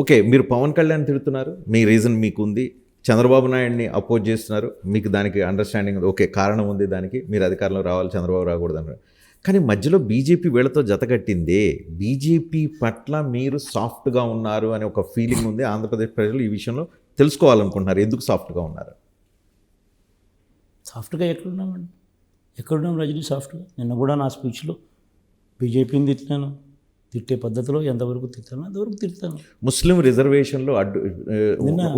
Okay, మీరు పవన్ కళ్యాణ్ తిడుతున్నారు, మీ reason మీకు ఉంది. చంద్రబాబు నాయుడిని అపోజ్ చేస్తున్నారు, మీకు దానికి అండర్స్టాండింగ్ ఉంది. ఓకే, కారణం ఉంది దానికి, మీరు అధికారంలో రావాలి, చంద్రబాబు రాకూడదు అన్నారు. కానీ మధ్యలో బీజేపీ వీళ్ళతో జతకట్టిందే. బీజేపీ పట్ల మీరు సాఫ్ట్గా ఉన్నారు అనే ఒక ఫీలింగ్ ఉంది. ఆంధ్రప్రదేశ్ ప్రజలు ఈ విషయంలో తెలుసుకోవాలనుకుంటున్నారు, ఎందుకు సాఫ్ట్గా ఉన్నారు. సాఫ్ట్గా ఎక్కడున్నాం రజనీ? సాఫ్ట్గా నిన్న కూడా నా స్పీచ్లో బీజేపీని తిట్టాను. తిట్టే పద్ధతిలో ఎంతవరకు తిట్టాను అంతవరకు తిడతాను. ముస్లిం రిజర్వేషన్లు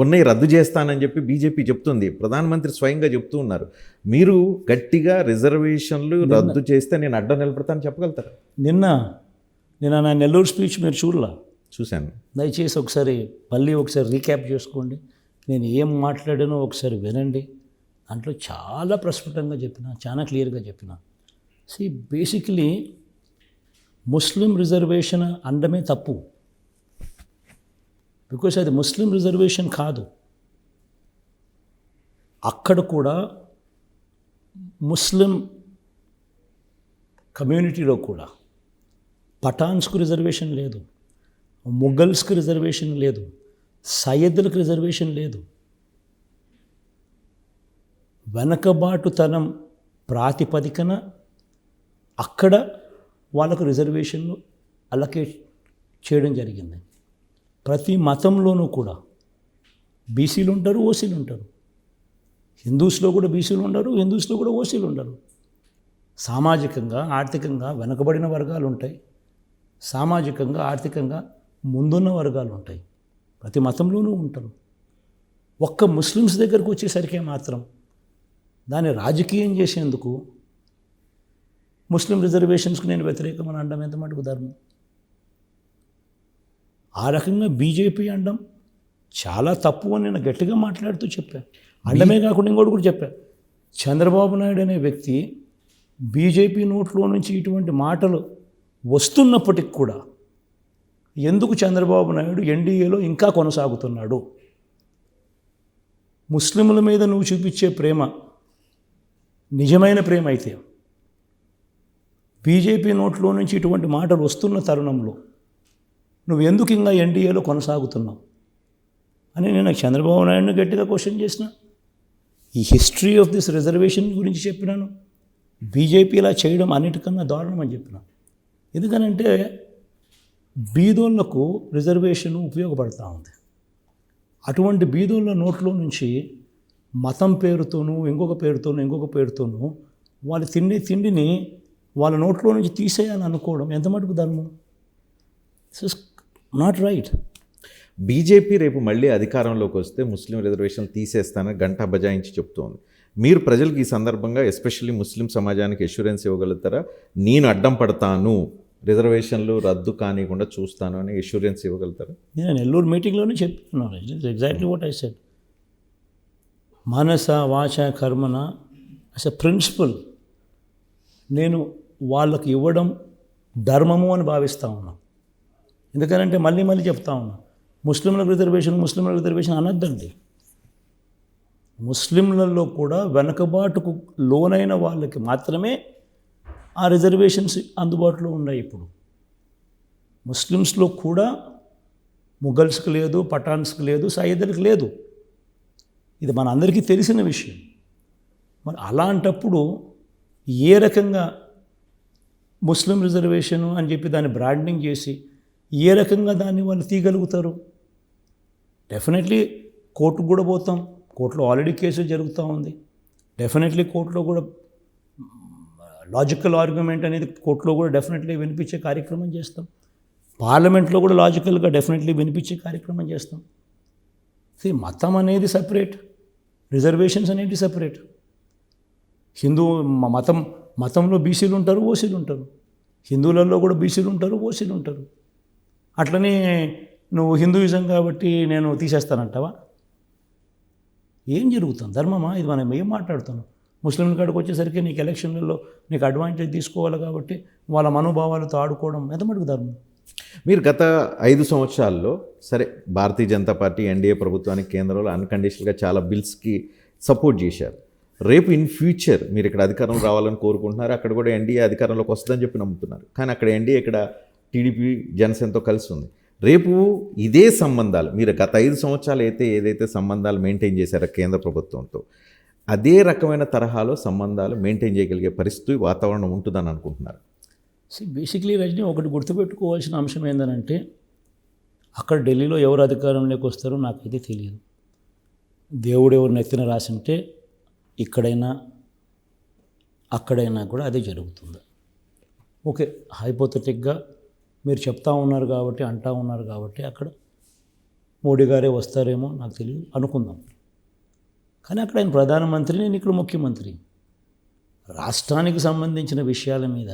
ఉన్నాయి, రద్దు చేస్తానని చెప్పి బీజేపీ చెప్తుంది. ప్రధానమంత్రి స్వయంగా చెప్తూ ఉన్నారు. మీరు గట్టిగా రిజర్వేషన్లు రద్దు చేస్తే నేను అడ్డం నిలబడతానని చెప్పగలుగుతారు. నిన్న నా నెల్లూరు స్పీచ్ మీరు చూశాను. దయచేసి ఒకసారి రీక్యాప్ చేసుకోండి. నేను ఏం మాట్లాడానో ఒకసారి వినండి. దాంట్లో చాలా ప్రస్ఫుటంగా చెప్పిన, చాలా క్లియర్గా చెప్పిన. బేసికలీ ముస్లిం రిజర్వేషన్ అనడమే తప్పు. బికాస్ అది ముస్లిం రిజర్వేషన్ కాదు. అక్కడ కూడా ముస్లిం కమ్యూనిటీలో కూడా పఠాన్స్కు రిజర్వేషన్ లేదు, ముఘల్స్కి రిజర్వేషన్ లేదు, సయ్యద్లకు రిజర్వేషన్ లేదు. వెనకబాటుతనం ప్రాతిపదికన అక్కడ వాళ్ళకు రిజర్వేషన్లు అలకేట్ చేయడం జరిగింది. ప్రతి మతంలోనూ కూడా బీసీలు ఉంటారు, ఓసీలు ఉంటారు. హిందూస్లో కూడా బీసీలు ఉండరు, హిందూస్లో కూడా ఓసీలు ఉండరు. సామాజికంగా ఆర్థికంగా వెనకబడిన వర్గాలు ఉంటాయి, సామాజికంగా ఆర్థికంగా ముందున్న వర్గాలు ఉంటాయి. ప్రతి మతంలోనూ ఉంటారు. ఒక్క ముస్లిమ్స్ దగ్గరకు వచ్చేసరికి మాత్రం దాన్ని రాజకీయం చేసేందుకు ముస్లిం రిజర్వేషన్స్కి నేను వ్యతిరేకం అని అనడం ఎంత మటుకు ధర్మం? ఆ రకంగా బీజేపీ అనడం చాలా తప్పు అని నేను గట్టిగా మాట్లాడుతూ చెప్పాను. అనడమే కాకుండా ఇంకోటి కూడా చెప్పాను. చంద్రబాబు నాయుడు అనే వ్యక్తి బీజేపీ నోట్లో నుంచి ఇటువంటి మాటలు వస్తున్నప్పటికి కూడా ఎందుకు చంద్రబాబు నాయుడు ఎన్డీఏలో ఇంకా కొనసాగుతున్నాడు? ముస్లింల మీద నువ్వు చూపించే ప్రేమ నిజమైన ప్రేమ అయితే బీజేపీ నోట్లో నుంచి ఇటువంటి మాటలు వస్తున్న తరుణంలో నువ్వు ఎందుకు ఇంకా ఎన్డీఏలో కొనసాగుతున్నావు అని నేను చంద్రబాబు నాయుడుని గట్టిగా క్వశ్చన్ చేసిన. ఈ హిస్టరీ ఆఫ్ దిస్ రిజర్వేషన్ గురించి చెప్పినాను. బీజేపీ ఇలా చేయడం అన్నిటికన్నా దారుణం అని చెప్పిన. ఎందుకనంటే బీదోళ్లకు రిజర్వేషన్ ఉపయోగపడుతూ ఉంది. అటువంటి బీదోళ్ళ నోట్లో నుంచి మతం పేరుతోనూ ఇంకొక పేరుతోనూ వాళ్ళు తిండిని వాళ్ళ నోట్లో నుంచి తీసేయాలని అనుకోవడం ఎంత మటుకు ధర్మం? It's not right. బీజేపీ రేపు మళ్ళీ అధికారంలోకి వస్తే ముస్లిం రిజర్వేషన్లు తీసేస్తానని గంటా బజాయించి చెప్తోంది. మీరు ప్రజలకు ఈ సందర్భంగా ఎస్పెషల్లీ ముస్లిం సమాజానికి ఎష్యూరెన్స్ ఇవ్వగలుగుతారా? నేను అడ్డం పడతాను, రిజర్వేషన్లు రద్దు కానివ్వకుండా చూస్తాను అని ఎష్యూరెన్స్ ఇవ్వగలుగుతారా? నేను నెల్లూరు మీటింగ్లోనే చెప్తున్నాను. It's exactly what I said. మనస వాచ కర్మన యాజ్ ఎ ప్రిన్సిపల్ నేను వాళ్ళకి ఇవ్వడం ధర్మము అని భావిస్తూ ఉన్నాను. ఎందుకనంటే మళ్ళీ చెప్తా ఉన్నా, ముస్లింలకు రిజర్వేషన్ అనద్దండి. ముస్లింలలో కూడా వెనుకబాటుకు లోనైన వాళ్ళకి మాత్రమే ఆ రిజర్వేషన్స్ అందుబాటులో ఉన్నాయి. ఇప్పుడు ముస్లిమ్స్లో కూడా ముఘల్స్కి లేదు, పఠాన్స్కి లేదు, సయ్యద్లకు లేదు. ఇది మన అందరికీ తెలిసిన విషయం. మరి అలాంటప్పుడు ఏ రకంగా ముస్లిం రిజర్వేషను అని చెప్పి దాన్ని బ్రాండింగ్ చేసి ఏ రకంగా దాన్ని వాళ్ళు తీయగలుగుతారు? డెఫినెట్లీ కోర్టుకు కూడా పోతాం. కోర్టులో ఆల్రెడీ కేసు జరుగుతూ ఉంది. డెఫినెట్లీ కోర్టులో కూడా లాజికల్ ఆర్గ్యుమెంట్ అనేది కోర్టులో కూడా డెఫినెట్లీ వినిపించే కార్యక్రమం చేస్తాం. పార్లమెంట్లో కూడా లాజికల్గా డెఫినెట్లీ వినిపించే కార్యక్రమం చేస్తాం. మతం అనేది సపరేట్, రిజర్వేషన్స్ అనేది సపరేట్. మతంలో బీసీలు ఉంటారు, ఓసీలు ఉంటారు. హిందువులలో కూడా బీసీలు ఉంటారు, ఓసీలు ఉంటారు. అట్లనే నువ్వు హిందూయిజం కాబట్టి నేను తీసేస్తానంటావా? ఏం జరుగుతుంది? ధర్మమా ఇది? మనం ఏం మాట్లాడుతున్నాం? ముస్లింల కాడికి వచ్చేసరికి నీకు ఎలక్షన్లలో నీకు అడ్వాంటేజ్ తీసుకోవాలి కాబట్టి వాళ్ళ మనోభావాలతో ఆడుకోవడం ఎంత మటుకు ధర్మం? మీరు గత 5 సంవత్సరాల్లో సరే భారతీయ జనతా పార్టీ ఎన్డీఏ ప్రభుత్వానికి కేంద్రంలో అన్కండిషనల్గా చాలా బిల్స్కి సపోర్ట్ చేశారు. రేపు ఇన్ ఫ్యూచర్ మీరు ఇక్కడ అధికారం రావాలని కోరుకుంటున్నారు, అక్కడ కూడా ఎన్డీఏ అధికారంలోకి వస్తుందని చెప్పి నమ్ముతున్నారు. కానీ అక్కడ ఎన్డీఏ ఇక్కడ టీడీపీ జనసేనతో కలిసి ఉంది. రేపు ఇదే సంబంధాలు మీరు గత 5 సంవత్సరాలు ఏదైతే సంబంధాలు మెయింటైన్ చేశారో కేంద్ర ప్రభుత్వంతో, అదే రకమైన తరహాలో సంబంధాలు మెయింటైన్ చేయగలిగే పరిస్థితి వాతావరణం ఉంటుందని అనుకుంటున్నారు? బేసిక్లీ రజనీ, ఒకటి గుర్తుపెట్టుకోవాల్సిన అంశం ఏంటంటే, అక్కడ ఢిల్లీలో ఎవరు అధికారంలోకి వస్తారో నాకైతే తెలియదు. దేవుడు ఎవరు నెత్తిన రాసింటే ఇక్కడైనా అక్కడైనా కూడా అదే జరుగుతుంది. ఓకే, హైపోథెటిక్గా మీరు చెప్తా ఉన్నారు కాబట్టి, అంటా ఉన్నారు కాబట్టి అక్కడ మోడీ గారే వస్తారేమో నాకు తెలియదు, అనుకుందాం. కానీ అక్కడ ఆయన ప్రధానమంత్రి, నేను ఇక్కడ ముఖ్యమంత్రి. రాష్ట్రానికి సంబంధించిన విషయాల మీద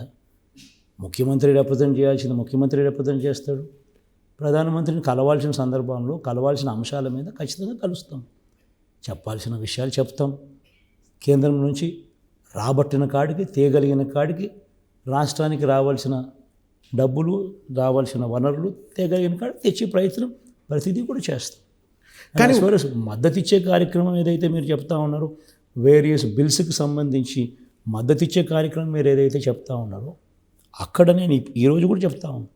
ముఖ్యమంత్రి రిప్రజెంట్ చేయాల్సిన ముఖ్యమంత్రి రిప్రజెంట్ చేస్తాడు. ప్రధానమంత్రిని కలవాల్సిన సందర్భంలో కలవాల్సిన అంశాల మీద ఖచ్చితంగా కలుస్తాం. చెప్పాల్సిన విషయాలు చెప్తాం. కేంద్రం నుంచి రాబట్టిన కాడికి, తేగలిగిన కాడికి, రాష్ట్రానికి రావాల్సిన డబ్బులు, రావాల్సిన వనరులు తేగలిగిన కాడికి తెచ్చే ప్రయత్నం ప్రతిదీ కూడా చేస్తాం. కానీ మద్దతు ఇచ్చే కార్యక్రమం ఏదైతే మీరు చెప్తా ఉన్నారో, వేరియస్ బిల్స్కి సంబంధించి మద్దతు ఇచ్చే కార్యక్రమం మీరు ఏదైతే చెప్తా ఉన్నారో, అక్కడ నేను ఈరోజు కూడా చెప్తా ఉన్నాను.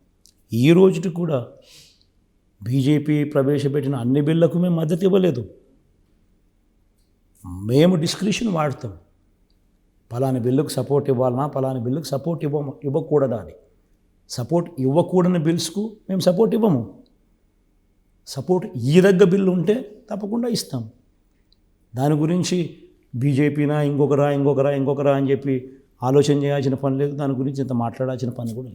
ఈ రోజుకి కూడా బీజేపీ ప్రవేశపెట్టిన అన్ని బిల్లకు మేము మద్దతు ఇవ్వలేదు. మేము డిస్క్రిప్షన్ వాడతాం. పలాని బిల్లుకు సపోర్ట్ ఇవ్వాలన్నా, పలాని బిల్లుకు సపోర్ట్ ఇవ్వకూడదా అని. సపోర్ట్ ఇవ్వకూడని బిల్స్కు మేము సపోర్ట్ ఇవ్వము. సపోర్ట్ ఈదగ్గ బిల్లు ఉంటే తప్పకుండా ఇస్తాం. దాని గురించి బీజేపీనా ఇంకొకరా అని చెప్పి ఆలోచన చేయాల్సిన పని లేదు. దాని గురించి ఇంత మాట్లాడాల్సిన పని కూడా లేదు.